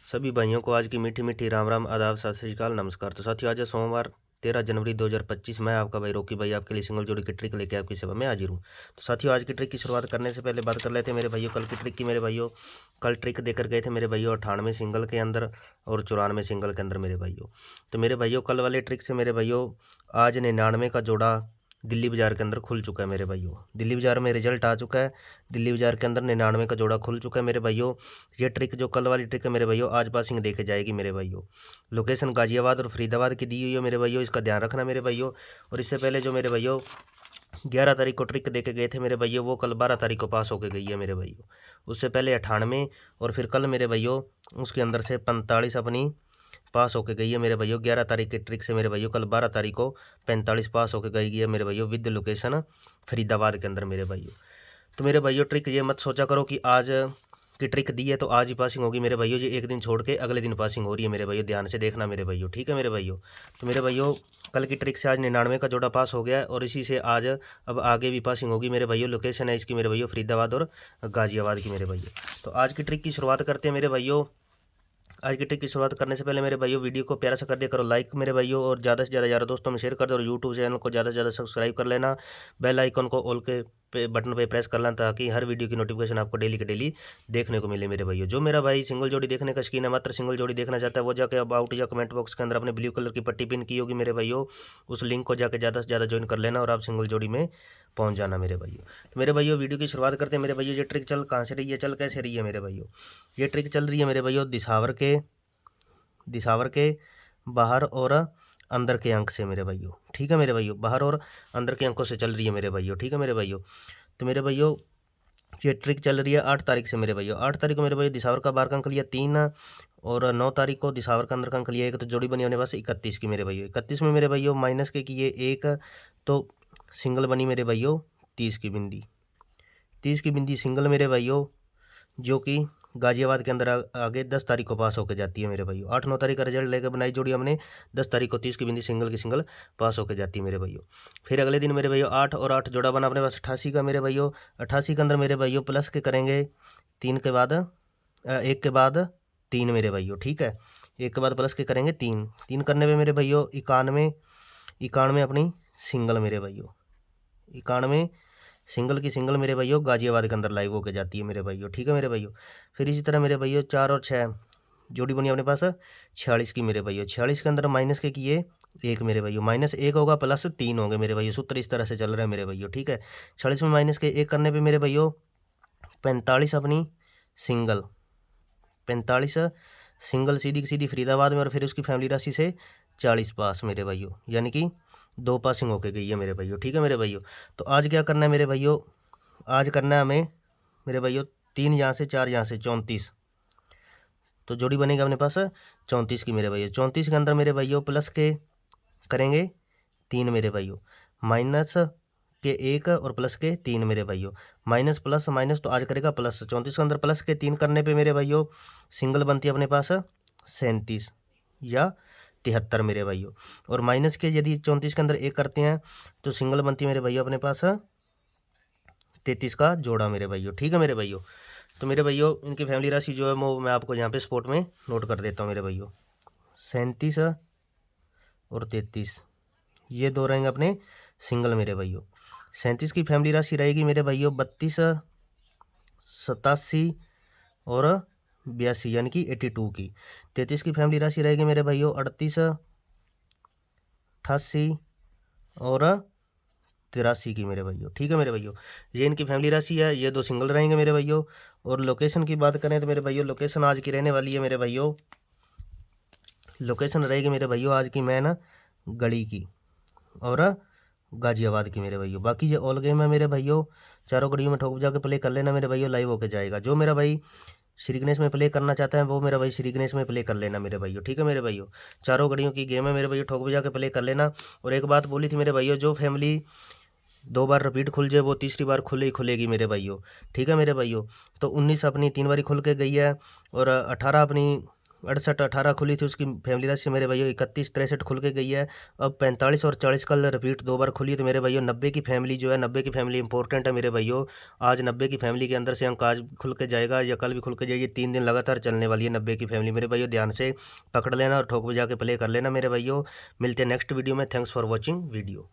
सभी भाइयों को आज की मीठी मीठी राम राम आदाब सत श्री अकाल नमस्कार। तो साथियों आज है सोमवार 13 जनवरी 2025। मैं आपका भाई रॉकी भाई आपके लिए सिंगल जोड़ी की ट्रिक लेके आपकी सेवा में हाजिर हूँ। तो साथियों आज की ट्रिक की शुरुआत करने से पहले बात कर लेते हैं मेरे भाइयों कल की ट्रिक की। मेरे भाइयों कल ट्रिक देकर गए थे मेरे भाइयों 98 सिंगल के अंदर और 94 सिंगल के अंदर मेरे भाइयों। तो मेरे भाइयों कल वाले ट्रिक से मेरे भाइयों आज 99 का जोड़ा दिल्ली बाजार के अंदर खुल चुका है मेरे भाइयों। दिल्ली बाजार में रिजल्ट आ चुका है। दिल्ली बाजार के अंदर 99 का जोड़ा खुल चुका है मेरे भाइयों। ये ट्रिक जो कल वाली ट्रिक है मेरे भाइयों आज पासिंग देके जाएगी मेरे भाइयों। लोकेशन गाजियाबाद और फरीदाबाद की दी हुई है मेरे भाइयों, इसका ध्यान रखना मेरे भाइयों। और इससे पहले जो मेरे भाइयों 11 तारीख को ट्रिक देके गए थे मेरे भाइयों वो कल 12 तारीख को पास होके गई है मेरे भाइयों। उससे पहले 98 और फिर कल मेरे भाइयों उसके अंदर से 45 अपनी पास होके गई है मेरे भाइयों। 11 तारीख की ट्रिक से मेरे भाइयों कल 12 तारीख को 45 पास होके गई है मेरे भाइयों विद लोकेशन फरीदाबाद के अंदर मेरे भाइयों। तो मेरे भाइयों ट्रिक ये मत सोचा करो कि आज की ट्रिक दी है तो आज ही पासिंग होगी मेरे भाइयों। ये एक दिन छोड़ के अगले दिन पासिंग हो रही है मेरे भाइयों, ध्यान से देखना मेरे भाइयों, ठीक है मेरे भाइयों। तो मेरे भाइयों कल की ट्रिक से आज 99 का जोड़ा पास हो गया है और इसी से आज अब आगे भी पासिंग होगी मेरे भाइयों। लोकेशन है इसकी मेरे भाइयों फरीदाबाद और गाजियाबाद की मेरे भाइयों। तो आज की ट्रिक की शुरुआत करते हैं मेरे भाइयों। आज की ट्रिक की शुरुआत करने से पहले मेरे भाइयों वीडियो को प्यारा सा कर दिया करो लाइक मेरे भाइयों, और ज़्यादा से ज़्यादा यारों दोस्तों में शेयर कर दो और यूट्यूब चैनल को ज़्यादा से ज़्यादा सब्सक्राइब कर लेना। बेल आइकन को ऑल के बटन पे प्रेस कर लेना ताकि हर वीडियो की नोटिफिकेशन आपको डेली के डेली देखने को मिले मेरे भाइयों। जो मेरा भाई सिंगल जोड़ी देखने का शौकीन है, मात्र सिंगल जोड़ी देखना चाहता है, वो जाके अबाउट या कमेंट बॉक्स के अंदर अपने ब्लू कलर की पट्टी पिन की होगी मेरे भाइयों, उस लिंक को जाकर ज़्यादा से ज़्यादा ज्वाइन कर लेना और आप सिंगल जोड़ी में पहुंच जाना मेरे भाइयों। तो मेरे भाइयों वीडियो की शुरुआत करते हैं मेरे भाइयों। ये ट्रिक चल कहाँ से रही है, चल कैसे रही है मेरे भाइयों। ये ट्रिक चल रही है मेरे भाइयों दिसावर के बाहर और अंदर के अंक से मेरे भाइयों, ठीक है मेरे भाइयों। बाहर और अंदर के अंकों से चल रही है मेरे भाइयों, ठीक है मेरे भाइयों। तो मेरे भाइयों ये ट्रिक चल रही है 8 तारीख से मेरे भाइयों। 8 तारीख को मेरे भाइयों दिसावर का बाहर का अंक लिया 3 और 9 तारीख को दिसावर का अंदर का अंक लिया 1, तो जोड़ी बनी अपने पास 31 की मेरे भाइयों। 31 में मेरे भाइयों माइनस के किए 1 तो सिंगल बनी मेरे भाइयों 30 की बिंदी। 30 की बिंदी सिंगल मेरे भाइयों जो कि गाजियाबाद के अंदर आगे 10 तारीख को पास होकर जाती है मेरे भाइयों। 8-9 तारीख का रिजल्ट लेकर बनाई जोड़ी हमने, 10 तारीख को 30 की बिंदी सिंगल की सिंगल पास होकर जाती है मेरे भाइयों। फिर अगले दिन मेरे भाइयों 8 और 8 जोड़ा बना अपने पास 88 का मेरे भाइयों। 88 के अंदर मेरे भाइयों प्लस के करेंगे 3 के बाद 1 के बाद 3 मेरे भाइयों, ठीक है। 1 के बाद प्लस के करेंगे 3 करने पर मेरे भाइयों 91 अपनी सिंगल मेरे भाइयों। 91 सिंगल की सिंगल मेरे भाइयों गाजियाबाद के अंदर लाइव होके जाती है मेरे भाइयों, ठीक है मेरे भाइयों। फिर इसी तरह मेरे भाइयों 4 और 6 जोड़ी बनी अपने पास 46 की मेरे भाइयों। 46 के अंदर माइनस के किए 1 मेरे भाइयों, -1 होगा प्लस 3 होंगे मेरे भाइयों। सूत्र इस तरह से चल रहा है मेरे भाइयों, ठीक है। 46 में माइनस के 1 करने पर मेरे भाइयों 45 अपनी सिंगल, 45 सिंगल सीधी की सीधी फरीदाबाद में और फिर उसकी फैमिली राशि से 40 पास मेरे भाइयों, यानी कि 2 पासिंग होके गई है मेरे भाइयों, ठीक है मेरे भाइयों। तो आज क्या करना है मेरे भाइयों, आज करना है हमें मेरे भाइयों 3 यहाँ से 4 यहाँ से 34, तो जोड़ी बनेगी अपने पास 34 की मेरे भाइयों। 34 के अंदर मेरे भाइयों प्लस के करेंगे 3 मेरे भाइयों, माइनस के 1 और प्लस के 3 मेरे भाइयों। माइनस प्लस माइनस तो आज करेगा प्लस। 34 के अंदर प्लस के 3 करने पे मेरे भाइयों सिंगल बनती है अपने पास 37 या 73 मेरे भाइयों। और माइनस के यदि 34 के अंदर 1 करते हैं तो सिंगल बनती है मेरे भाइयों अपने पास 33 का जोड़ा मेरे भाइयों, ठीक है मेरे भाइयों। तो मेरे भाइयों इनकी फैमिली राशि जो है वो मैं आपको यहाँ पे स्पॉट में नोट कर देता हूँ मेरे भाइयों। 37 और 33 ये दो रहेंगे अपने सिंगल मेरे भाइयों। 37 की फैमिली राशि रहेगी मेरे भाइयों 32, 87 और 82 यानी कि 82 की। 33 की फैमिली राशि रहेगी मेरे भाइयों 38, 88 और 83 की मेरे भाइयों, ठीक है मेरे भाइयों। ये इनकी फैमिली राशि है, ये दो सिंगल रहेंगे मेरे भाइयों। और लोकेशन की बात करें तो मेरे भाइयों लोकेशन आज की रहने वाली है मेरे भाइयों, लोकेशन रहेगी मेरे भाइयों आज की मैन गढ़ी की और गाजियाबाद की मेरे भाइयों। बाकी ये ऑल गेम है मेरे भाइयों, चारों गढ़ियों में ठोक बजा के प्ले कर लेना मेरे भाइयों, लाइव होके जाएगा। जो मेरा भाई श्री गणेश में प्ले करना चाहता है वो मेरा भाई श्री गणेश में प्ले कर लेना मेरे भाइयों, ठीक है मेरे भाइयों। चारों गढ़ियों की गेम है मेरे भाइयों, ठोक बजा के प्ले कर लेना। और एक बात बोली थी मेरे भाइयों, जो फैमिली 2 बार रिपीट खुल जाए वो तीसरी बार खुले ही खुलेगी मेरे भाइयों, ठीक है मेरे भाइयों। तो 19 अपनी 3 बारी खुल के गई है और 18 अपनी 68 18 खुली थी उसकी फैमिली राशि मेरे भाइयों 31 63 खुल के गई है। अब 45 और 40 कल रिपीट 2 बार खुली, तो मेरे भाइयों 90 की फैमिली जो है, 90 की फैमिली इंपॉर्टेंट है मेरे भाइयों। आज 90 की फैमिली के अंदर से अंक आज खुल के जाएगा या कल भी खुल के जाएगी, 3 दिन लगातार चलने वाली है 90 की फैमिली मेरे भाइयों। ध्यान से पकड़ लेना और ठोक बजा के प्ले कर लेना मेरे भाइयों। मिलते हैं नेक्स्ट वीडियो में। Thanks for watching video.